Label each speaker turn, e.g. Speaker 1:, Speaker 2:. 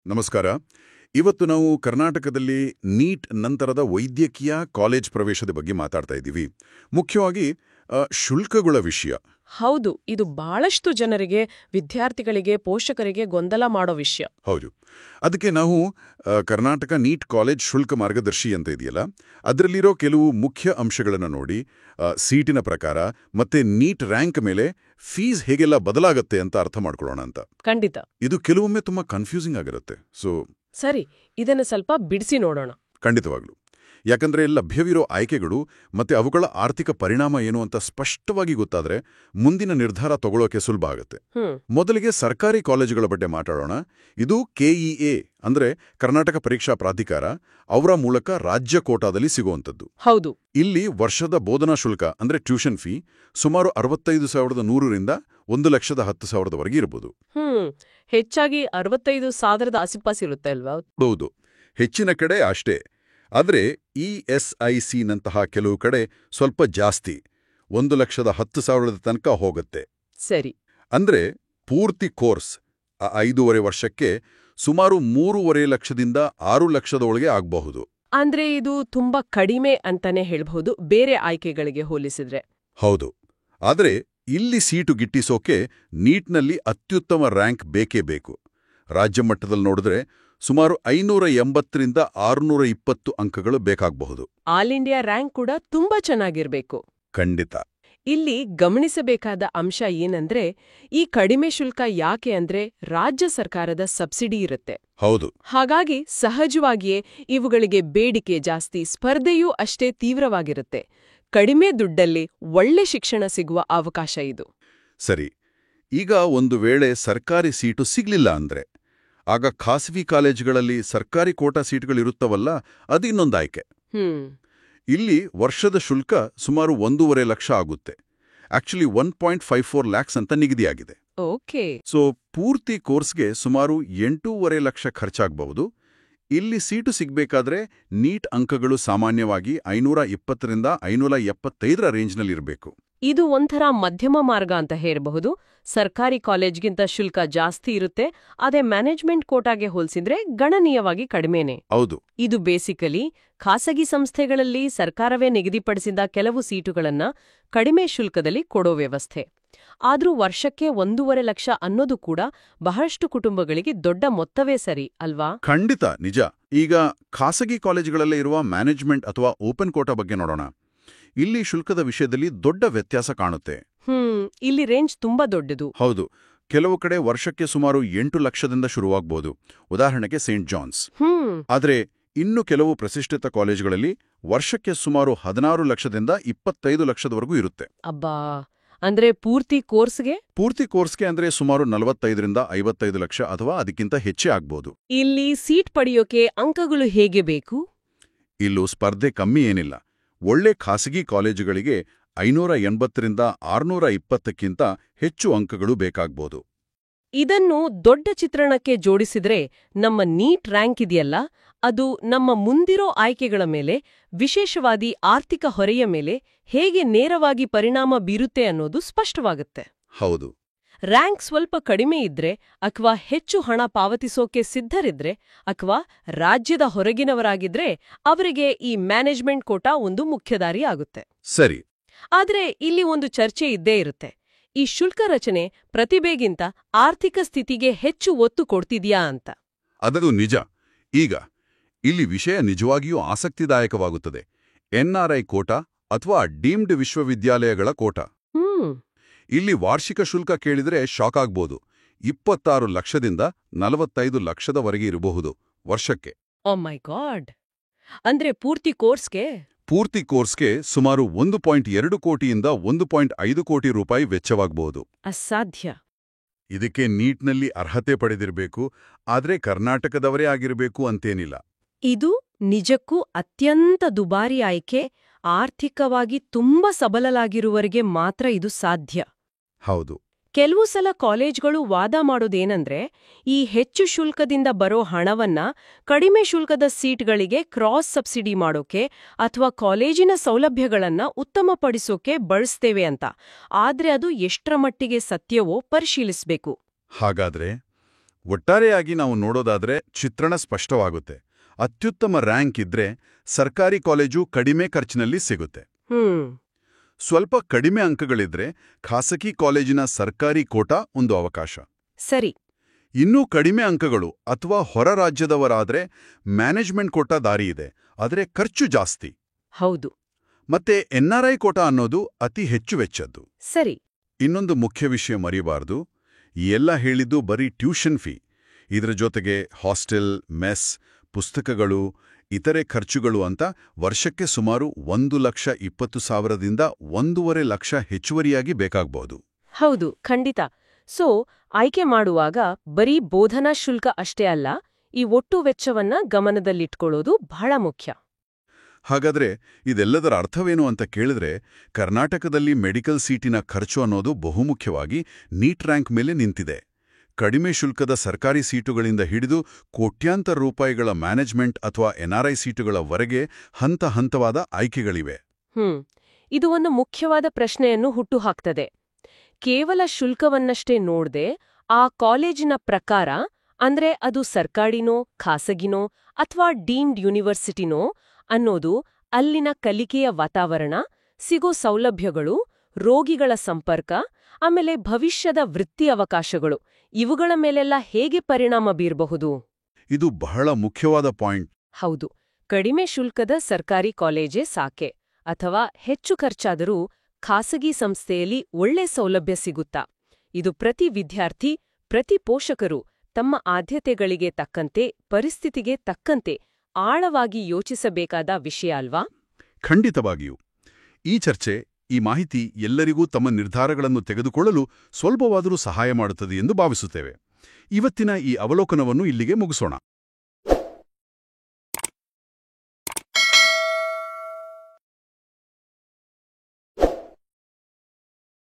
Speaker 1: ನಮಸ್ಕಾರ. ಇವತ್ತು ನಾವು ಕರ್ನಾಟಕದಲ್ಲಿ ನೀಟ್ ನಂತರದ ವೈದ್ಯಕೀಯ ಕಾಲೇಜ್ ಪ್ರವೇಶದ ಬಗ್ಗೆ ಮಾತಾಡ್ತಾ ಇದ್ದೀವಿ. ಮುಖ್ಯವಾಗಿ ಶುಲ್ಕಗಳ ವಿಷಯ.
Speaker 2: ಹೌದು, ಇದು ಬಹಳಷ್ಟು ಜನರಿಗೆ, ವಿದ್ಯಾರ್ಥಿಗಳಿಗೆ, ಪೋಷಕರಿಗೆ ಗೊಂದಲ ಮಾಡೋ ವಿಷಯ.
Speaker 1: ಹೌದು. ಅದಕ್ಕೆ ನಾವು ಕರ್ನಾಟಕ ನೀಟ್ ಕಾಲೇಜ್ ಶುಲ್ಕ ಮಾರ್ಗದರ್ಶಿ ಅಂತ ಇದೆಯಲ್ಲ, ಅದರಲ್ಲಿರೋ ಕೆಲವು ಮುಖ್ಯ ಅಂಶಗಳನ್ನು ನೋಡಿ ಸೀಟಿನ ಪ್ರಕಾರ ಮತ್ತೆ ನೀಟ್ ರ್ಯಾಂಕ್ ಮೇಲೆ ಫೀಸ್ ಹೇಗೆಲ್ಲ ಬದಲಾಗತ್ತೆ ಅಂತ ಅರ್ಥ ಮಾಡ್ಕೊಳ್ಳೋಣ ಅಂತ.
Speaker 2: ಖಂಡಿತ.
Speaker 1: ಇದು ಕೆಲವೊಮ್ಮೆ ತುಂಬಾ ಕನ್ಫ್ಯೂಸಿಂಗ್ ಆಗಿರುತ್ತೆ.
Speaker 2: ಸರಿ, ಇದನ್ನು ಸ್ವಲ್ಪ ಬಿಡಿಸಿ ನೋಡೋಣ.
Speaker 1: ಖಂಡಿತವಾಗ್ಲು. ಯಾಕಂದ್ರೆ ಲಭ್ಯವಿರೋ ಆಯ್ಕೆಗಳು ಮತ್ತೆ ಅವುಗಳ ಆರ್ಥಿಕ ಪರಿಣಾಮ ಏನು ಅಂತ ಸ್ಪಷ್ಟವಾಗಿ ಗೊತ್ತಾದ್ರೆ ಮುಂದಿನ ನಿರ್ಧಾರ ತಗೊಳ್ಳೋಕೆ ಸುಲಭ ಆಗುತ್ತೆ. ಮೊದಲಿಗೆ ಸರ್ಕಾರಿ ಕಾಲೇಜುಗಳ ಬಗ್ಗೆ ಮಾತಾಡೋಣ. ಇದು ಕೆಇಎ ಅಂದ್ರೆ ಕರ್ನಾಟಕ ಪರೀಕ್ಷಾ ಪ್ರಾಧಿಕಾರ, ಅವರ ಮೂಲಕ ರಾಜ್ಯ ಕೋಟಾದಲ್ಲಿ ಸಿಗುವಂಥದ್ದು.
Speaker 2: ಹೌದು.
Speaker 1: ಇಲ್ಲಿ ವರ್ಷದ ಬೋಧನಾ ಶುಲ್ಕ ಅಂದ್ರೆ ಟ್ಯೂಷನ್ ಫೀ ಸುಮಾರು 65,100 ರಿಂದ 1,10,000 ಇರಬಹುದು.
Speaker 2: ಹೆಚ್ಚಾಗಿ 65,000 ಆಸಿಪಾಸಿರುತ್ತೆ ಅಲ್ವಾ?
Speaker 1: ಹೌದು, ಹೆಚ್ಚಿನ ಕಡೆ ಅಷ್ಟೇ. ಆದರೆ ಇಎಸ್ಐಸಿ ನಂತಹ ಕೆಲವು ಕಡೆ ಸ್ವಲ್ಪ ಜಾಸ್ತಿ, 1,10,000 ತನಕ ಹೋಗುತ್ತೆ.
Speaker 2: ಸರಿ.
Speaker 1: ಅಂದ್ರೆ ಪೂರ್ತಿ ಕೋರ್ಸ್ 5.5 ವರ್ಷಕ್ಕೆ ಸುಮಾರು 3.5 ಲಕ್ಷದಿಂದ 6 ಲಕ್ಷದ ಒಳಗೆ ಆಗಬಹುದು.
Speaker 2: ಅಂದ್ರೆ ಇದು ತುಂಬಾ ಕಡಿಮೆ ಅಂತಾನೆ ಹೇಳ್ಬಹುದು ಬೇರೆ ಆಯ್ಕೆಗಳಿಗೆ ಹೋಲಿಸಿದ್ರೆ.
Speaker 1: ಹೌದು. ಆದರೆ ಇಲ್ಲಿ ಸೀಟು ಗಿಟ್ಟಿಸೋಕೆ ನೀಟ್ನಲ್ಲಿ ಅತ್ಯುತ್ತಮ ರ್ಯಾಂಕ್ ಬೇಕೇ ಬೇಕು. ರಾಜ್ಯ ಮಟ್ಟದಲ್ಲಿ ನೋಡಿದ್ರೆ ಸುಮಾರು 580 ರಿಂದ 620 ಅಂಕಗಳು ಬೇಕಾಗಬಹುದು.
Speaker 2: ಆಲ್ ಇಂಡಿಯಾ ರ್ಯಾಂಕ್ ಕೂಡ ತುಂಬಾ ಚೆನ್ನಾಗಿರ್ಬೇಕು.
Speaker 1: ಖಂಡಿತ.
Speaker 2: ಇಲ್ಲಿ ಗಮನಿಸಬೇಕಾದ ಅಂಶ ಏನಂದ್ರೆ, ಈ ಕಡಿಮೆ ಶುಲ್ಕ ಯಾಕೆ ಅಂದ್ರೆ ರಾಜ್ಯ ಸರ್ಕಾರದ ಸಬ್ಸಿಡಿ ಇರುತ್ತೆ.
Speaker 1: ಹೌದು.
Speaker 2: ಹಾಗಾಗಿ ಸಹಜವಾಗಿಯೇ ಇವುಗಳಿಗೆ ಬೇಡಿಕೆ ಜಾಸ್ತಿ, ಸ್ಪರ್ಧೆಯೂ ಅಷ್ಟೇ ತೀವ್ರವಾಗಿರುತ್ತೆ. ಕಡಿಮೆ ದುಡ್ಡಲ್ಲಿ ಒಳ್ಳೆ ಶಿಕ್ಷಣ ಸಿಗುವ ಅವಕಾಶ ಇದು.
Speaker 1: ಸರಿ. ಈಗ ಒಂದು ವೇಳೆ ಸರ್ಕಾರಿ ಸೀಟು ಸಿಗ್ಲಿಲ್ಲ ಅಂದ್ರೆ ಆಗ ಖಾಸಗಿ ಕಾಲೇಜುಗಳಲ್ಲಿ ಸರ್ಕಾರಿ ಕೋಟಾ ಸೀಟುಗಳಿರುತ್ತವಲ್ಲ, ಅದು ಇನ್ನೊಂದು ಆಯ್ಕೆ. ಇಲ್ಲಿ ವರ್ಷದ ಶುಲ್ಕ ಸುಮಾರು 1.5 ಲಕ್ಷ ಆಗುತ್ತೆ. ಆಕ್ಚುಲಿ 1.54 ಲ್ಯಾಕ್ಸ್ ಅಂತ ನಿಗದಿಯಾಗಿದೆ.
Speaker 2: ಓಕೆ.
Speaker 1: ಪೂರ್ತಿ ಕೋರ್ಸ್ಗೆ ಸುಮಾರು 8.5 ಲಕ್ಷ ಖರ್ಚಾಗಬಹುದು. ಇಲ್ಲಿ ಸೀಟು ಸಿಗ್ಬೇಕಾದ್ರೆ ನೀಟ್ ಅಂಕಗಳು ಸಾಮಾನ್ಯವಾಗಿ 520 ರಿಂದ 575 ರೇಂಜ್ನಲ್ಲಿರಬೇಕು.
Speaker 2: ಇದು ಒಂಥರ ಮಧ್ಯಮ ಮಾರ್ಗ ಅಂತ ಹೇಳಬಹುದು. ಸರ್ಕಾರಿ ಕಾಲೇಜ್ಗಿಂತ ಶುಲ್ಕ ಜಾಸ್ತಿ ಇರುತ್ತೆ, ಅದೇ ಮ್ಯಾನೇಜ್ಮೆಂಟ್ ಕೋಟಾಗೆ ಹೋಲಿಸಿದ್ರೆ ಗಣನೀಯವಾಗಿ ಕಡಿಮೆನೆ.
Speaker 1: ಹೌದು.
Speaker 2: ಇದು ಬೇಸಿಕಲಿ ಖಾಸಗಿ ಸಂಸ್ಥೆಗಳಲ್ಲಿ ಸರ್ಕಾರವೇ ನಿಗದಿಪಡಿಸಿದ ಕೆಲವು ಸೀಟುಗಳನ್ನ ಕಡಿಮೆ ಶುಲ್ಕದಲ್ಲಿ ಕೊಡೋ ವ್ಯವಸ್ಥೆ. ಆದ್ರೂ ವರ್ಷಕ್ಕೆ 1.5 ಲಕ್ಷ ಅನ್ನೋದು ಕೂಡ ಬಹಳಷ್ಟು ಕುಟುಂಬಗಳಿಗೆ ದೊಡ್ಡ ಮೊತ್ತವೇ ಸರಿ ಅಲ್ವಾ?
Speaker 1: ಖಂಡಿತ ನಿಜ. ಈಗ ಖಾಸಗಿ ಕಾಲೇಜುಗಳಲ್ಲೇ ಇರುವ ಮ್ಯಾನೇಜ್ಮೆಂಟ್ ಅಥವಾ ಓಪನ್ ಕೋಟಾ ಬಗ್ಗೆ ನೋಡೋಣ. ಇಲ್ಲಿ ಶುಲ್ಕದ ವಿಷಯದಲ್ಲಿ ದೊಡ್ಡ ವ್ಯತ್ಯಾಸ ಕಾಣುತ್ತೆ.
Speaker 2: ಇಲ್ಲಿ ರೇಂಜ್ ತುಂಬಾ ದೊಡ್ಡದು.
Speaker 1: ಹೌದು. ಕೆಲವು ಕಡೆ ವರ್ಷಕ್ಕೆ ಸುಮಾರು 8 ಲಕ್ಷದಿಂದ ಶುರುವಾಗಬಹುದು, ಉದಾಹರಣೆಗೆ ಸೇಂಟ್ ಜಾನ್ಸ್. ಆದರೆ ಇನ್ನು ಕೆಲವು ಪ್ರತಿಷ್ಠಿತ ಕಾಲೇಜುಗಳಲ್ಲಿ ವರ್ಷಕ್ಕೆ ಸುಮಾರು 16 ಲಕ್ಷದಿಂದ 25 ಲಕ್ಷದವರೆಗೂ ಇರುತ್ತೆ.
Speaker 2: ಅಬ್ಬಾ, ಅಂದ್ರೆ ಪೂರ್ತಿ ಕೋರ್ಸ್ಗೆ
Speaker 1: ಅಂದ್ರೆ ಸುಮಾರು 45 ರಿಂದ 55 ಲಕ್ಷ ಅಥವಾ ಅದಕ್ಕಿಂತ ಹೆಚ್ಚೇ ಆಗ್ಬೋದು.
Speaker 2: ಇಲ್ಲಿ ಸೀಟ್ ಪಡೆಯೋಕೆ ಅಂಕಗಳು ಹೇಗೆ ಬೇಕು?
Speaker 1: ಇಲ್ಲೂ ಸ್ಪರ್ಧೆ ಕಮ್ಮಿ ಏನಿಲ್ಲ. ಒಳ್ಳೆ ಖಾಸಗಿ ಕಾಲೇಜುಗಳಿಗೆ 580 ರಿಂದ 620ಕ್ಕಿಂತ ಹೆಚ್ಚು ಅಂಕಗಳು ಬೇಕಾಗ್ಬೋದು.
Speaker 2: ಇದನ್ನು ದೊಡ್ಡ ಚಿತ್ರಣಕ್ಕೆ ಜೋಡಿಸಿದ್ರೆ ನಮ್ಮ ನೀಟ್ ರ್ಯಾಂಕ್ ಇದೆಯಲ್ಲ, ಅದು ನಮ್ಮ ಮುಂದಿರೋ ಆಯ್ಕೆಗಳ ಮೇಲೆ, ವಿಶೇಷವಾದಿ ಆರ್ಥಿಕ ಹೊರೆಯ ಮೇಲೆ ಹೇಗೆ ನೇರವಾಗಿ ಪರಿಣಾಮ ಬೀರುತ್ತೆ ಅನ್ನೋದು ಸ್ಪಷ್ಟವಾಗುತ್ತೆ.
Speaker 1: ಹೌದು.
Speaker 2: ರ್ಯಾಂಕ್ ಸ್ವಲ್ಪ ಕಡಿಮೆ ಇದ್ರೆ ಅಥವಾ ಹೆಚ್ಚು ಹಣ ಪಾವತಿಸೋಕೆ ಸಿದ್ಧರಿದ್ರೆ ಅಥವಾ ರಾಜ್ಯದ ಹೊರಗಿನವರಾಗಿದ್ರೆ ಅವರಿಗೆ ಈ ಮ್ಯಾನೇಜ್ಮೆಂಟ್ ಕೋಟಾ ಒಂದು ಮುಖ್ಯದಾರಿ ಆಗುತ್ತೆ.
Speaker 1: ಸರಿ.
Speaker 2: ಆದ್ರೆ ಇಲ್ಲಿ ಒಂದು ಚರ್ಚೆ ಇದ್ದೇ ಇರುತ್ತೆ. ಈ ಶುಲ್ಕ ರಚನೆ ಪ್ರತಿಭೆಗಿಂತ ಆರ್ಥಿಕ ಸ್ಥಿತಿಗೆ ಹೆಚ್ಚು ಒತ್ತು ಕೊಡ್ತಿದ್ಯಾ ಅಂತ.
Speaker 1: ಅದದು ನಿಜ. ಈಗ ಇಲ್ಲಿ ವಿಷಯ ನಿಜವಾಗಿಯೂ ಆಸಕ್ತಿದಾಯಕವಾಗುತ್ತದೆ. ಎನ್ಆರ್ಐ ಕೋಟಾ ಅಥವಾ ಡೀಮ್ಡ್ ವಿಶ್ವವಿದ್ಯಾಲಯಗಳ ಕೋಟಾ. ಇಲ್ಲಿ ವಾರ್ಷಿಕ ಶುಲ್ಕ ಕೇಳಿದ್ರೆ ಶಾಕ್ ಆಗ್ಬೋದು. 26 ಲಕ್ಷದಿಂದ 45 ಲಕ್ಷದವರೆಗೆ ಇರಬಹುದು ವರ್ಷಕ್ಕೆ.
Speaker 2: ಓ ಮೈ ಗಾಡ್! ಅಂದ್ರೆ ಪೂರ್ತಿ ಕೋರ್ಸ್ಗೆ ಸುಮಾರು 1.2 ಕೋಟಿಯಿಂದ 1.5 ಕೋಟಿ ರೂಪಾಯಿ ವೆಚ್ಚವಾಗಬಹುದು. ಅಸಾಧ್ಯ.
Speaker 1: ಇದಕ್ಕೆ ನೀಟ್ನಲ್ಲಿ ಅರ್ಹತೆ ಪಡೆದಿರಬೇಕು, ಆದ್ರೆ ಕರ್ನಾಟಕದವರೇ ಆಗಿರಬೇಕು ಅಂತೇನಿಲ್ಲ.
Speaker 2: ಇದು ನಿಜಕ್ಕೂ ಅತ್ಯಂತ ದುಬಾರಿ ಆಯ್ಕೆ. ಆರ್ಥಿಕವಾಗಿ ತುಂಬಾ ಸಬಲರಾಗಿರುವವರಿಗೆ ಮಾತ್ರ ಇದು ಸಾಧ್ಯ.
Speaker 1: ಹೌದು.
Speaker 2: ಕೆಲವು ಸಲ ಕಾಲೇಜ್ಗಳು ವಾದ ಮಾಡೋದೇನಂದ್ರೆ, ಈ ಹೆಚ್ಚು ಶುಲ್ಕದಿಂದ ಬರೋ ಹಣವನ್ನ ಕಡಿಮೆ ಶುಲ್ಕದ ಸೀಟ್ಗಳಿಗೆ ಕ್ರಾಸ್ ಸಬ್ಸಿಡಿ ಮಾಡೋಕೆ ಅಥವಾ ಕಾಲೇಜಿನ ಸೌಲಭ್ಯಗಳನ್ನ ಉತ್ತಮಪಡಿಸೋಕೆ ಬಳಸ್ತೇವೆ ಅಂತ. ಆದ್ರೆ ಅದು ಎಷ್ಟರ ಮಟ್ಟಿಗೆ ಸತ್ಯವೋ ಪರಿಶೀಲಿಸಬೇಕು.
Speaker 1: ಹಾಗಾದ್ರೆ ಒಟ್ಟಾರೆಯಾಗಿ ನಾವು ನೋಡೋದಾದ್ರೆ ಚಿತ್ರಣ ಸ್ಪಷ್ಟವಾಗುತ್ತೆ. ಅತ್ಯುತ್ತಮ ರ್ಯಾಂಕ್ ಇದ್ರೆ ಸರ್ಕಾರಿ ಕಾಲೇಜು ಕಡಿಮೆ ಖರ್ಚಿನಲ್ಲಿ ಸಿಗುತ್ತೆ. ಸ್ವಲ್ಪ ಕಡಿಮೆ ಅಂಕಗಳಿದ್ರೆ ಖಾಸಗಿ ಕಾಲೇಜಿನ ಸರ್ಕಾರಿ ಕೋಟಾ ಒಂದು ಅವಕಾಶ.
Speaker 2: ಸರಿ.
Speaker 1: ಇನ್ನೂ ಕಡಿಮೆ ಅಂಕಗಳು ಅಥವಾ ಹೊರ ರಾಜ್ಯದವರಾದ್ರೆ ಮ್ಯಾನೇಜ್ಮೆಂಟ್ ಕೋಟಾ ದಾರಿ ಇದೆ, ಆದರೆ ಖರ್ಚು ಜಾಸ್ತಿ.
Speaker 2: ಹೌದು.
Speaker 1: ಮತ್ತೆ NRI ಕೋಟಾ ಅನ್ನೋದು ಅತಿ ಹೆಚ್ಚು ವೆಚ್ಚದ್ದು.
Speaker 2: ಸರಿ.
Speaker 1: ಇನ್ನೊಂದು ಮುಖ್ಯ ವಿಷಯ ಮರಿಬಾರ್ದು, ಎಲ್ಲ ಹೇಳಿದ್ದು ಬರೀ ಟ್ಯೂಷನ್ ಫೀ. ಇದರ ಜೊತೆಗೆ ಹಾಸ್ಟೆಲ್, ಮೆಸ್, ಪುಸ್ತಕಗಳು, ಇತರೆ ಖರ್ಚುಗಳು ಅಂತ ವರ್ಷಕ್ಕೆ ಸುಮಾರು 1,20,000ದಿಂದ 1.5 ಲಕ್ಷ ಹೆಚ್ಚುವರಿಯಾಗಿ ಬೇಕಾಗಬಹುದು.
Speaker 2: ಹೌದು, ಖಂಡಿತ. ಸೊ ಆಯ್ಕೆ ಮಾಡುವಾಗ ಬರೀ ಬೋಧನಾ ಶುಲ್ಕ ಅಷ್ಟೇ ಅಲ್ಲ, ಈ ಒಟ್ಟು ವೆಚ್ಚವನ್ನ ಗಮನದಲ್ಲಿಟ್ಕೊಳ್ಳೋದು ಬಹಳ ಮುಖ್ಯ.
Speaker 1: ಹಾಗಾದ್ರೆ ಇದೆಲ್ಲದರ ಅರ್ಥವೇನು ಅಂತ ಕೇಳಿದ್ರೆ, ಕರ್ನಾಟಕದಲ್ಲಿ ಮೆಡಿಕಲ್ ಸೀಟಿನ ಖರ್ಚು ಅನ್ನೋದು ಬಹುಮುಖ್ಯವಾಗಿ ನೀಟ್ ರ್ಯಾಂಕ್ ಮೇಲೆ ನಿಂತಿದೆ. ಕಡಿಮೆ ಶುಲ್ಕದ ಸರ್ಕಾರಿ ಸೀಟುಗಳಿಂದ ಹಿಡಿದು ಕೋಟ್ಯಾಂತರ ರೂಪಾಯಿಗಳ ಮ್ಯಾನೇಜ್ಮೆಂಟ್ ಅಥವಾ NRI ಸೀಟುಗಳವರೆಗೆ ಹಂತ ಹಂತವಾದ ಆಯ್ಕೆಗಳಿವೆ.
Speaker 2: ಇದು ಒಂದು ಮುಖ್ಯವಾದ ಪ್ರಶ್ನೆಯನ್ನು ಹುಟ್ಟುಹಾಕ್ತದೆ. ಕೇವಲ ಶುಲ್ಕವನ್ನಷ್ಟೇ ನೋಡ್ದೆ ಆ ಕಾಲೇಜಿನ ಪ್ರಕಾರ, ಅಂದ್ರೆ ಅದು ಸರ್ಕಾರಿನೋ ಖಾಸಗಿನೋ ಅಥವಾ ಡೀಮ್ಡ್ ಯೂನಿವರ್ಸಿಟಿನೋ ಅನ್ನೋದು, ಅಲ್ಲಿನ ಕಲಿಕೆಯ ವಾತಾವರಣ, ಸಿಗೋ ಸೌಲಭ್ಯಗಳು, ರೋಗಿಗಳ ಸಂಪರ್ಕ, ಆಮೇಲೆ ಭವಿಷ್ಯದ ವೃತ್ತಿ ಅವಕಾಶಗಳು, ಇವುಗಳ ಮೇಲೆಲ್ಲ ಹೇಗೆ ಪರಿಣಾಮ ಬೀರಬಹುದು?
Speaker 1: ಇದು ಬಹಳ ಮುಖ್ಯವಾದ ಪಾಯಿಂಟ್.
Speaker 2: ಹೌದು. ಕಡಿಮೆ ಶುಲ್ಕದ ಸರ್ಕಾರಿ ಕಾಲೇಜೇ ಸಾಕೆ, ಅಥವಾ ಹೆಚ್ಚು ಖರ್ಚಾದರೂ ಖಾಸಗಿ ಸಂಸ್ಥೆಯಲ್ಲಿ ಒಳ್ಳೆ ಸೌಲಭ್ಯ ಸಿಗುತ್ತಾ? ಇದು ಪ್ರತಿ ವಿದ್ಯಾರ್ಥಿ, ಪ್ರತಿ ಪೋಷಕರು ತಮ್ಮ ಆದ್ಯತೆಗಳಿಗೆ ತಕ್ಕಂತೆ, ಪರಿಸ್ಥಿತಿಗೆ ತಕ್ಕಂತೆ ಆಳವಾಗಿ ಯೋಚಿಸಬೇಕಾದ ವಿಷಯ ಅಲ್ವಾ?
Speaker 1: ಖಂಡಿತವಾಗಿಯೂ. ಈ ಚರ್ಚೆ, ಈ ಮಾಹಿತಿ ಎಲ್ಲರಿಗೂ ತಮ್ಮ ನಿರ್ಧಾರಗಳನ್ನು ತೆಗೆದುಕೊಳ್ಳಲು ಸ್ವಲ್ಪವಾದರೂ ಸಹಾಯ ಮಾಡುತ್ತದೆ ಎಂದು ಭಾವಿಸುತ್ತೇವೆ. ಇವತ್ತಿನ ಈ ಅವಲೋಕನವನ್ನು ಇಲ್ಲಿಗೆ ಮುಗಿಸೋಣ.